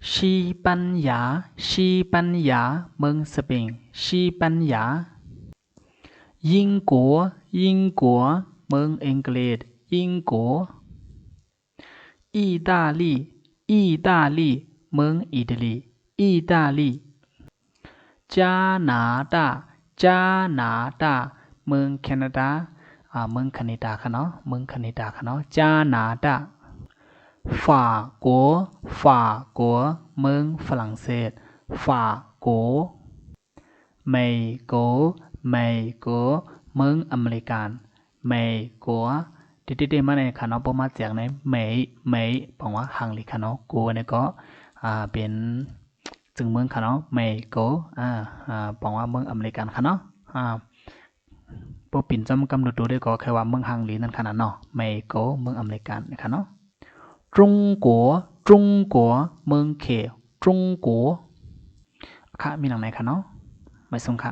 西班牙西班牙เมืองสเปน西班牙英国เมืองอังกฤษ英国意大利เมืองอิตาลี加拿大เมืองแคนาดาเมืองแคนาดาค่ะเนาะ加拿大法国เมืองฝรั่งเศสเม็กซิโกเมืองอเมริกันเม็กซิโกเด็ดๆมาในค่ะเนาะพอมาจากในเมย์แปลว่าหังหลีค่ะเนาะกูเนี่ยก็เป็นจึงเมืองค่ะเนาะเม็กซิโกแปลว่าเมืองอเมริกันค่ะเนาะพวกปิ่นจำกำหนดตัวได้ก็แค่ว่าเมืองฮังลีนั่นขนาดเนาะเม็กซิโกเมืองอเมริกันนะคะเนาะ中国เมืองเขตจงกัวค่ะมีหนังไหนคะเนาะไม่สงค่ะ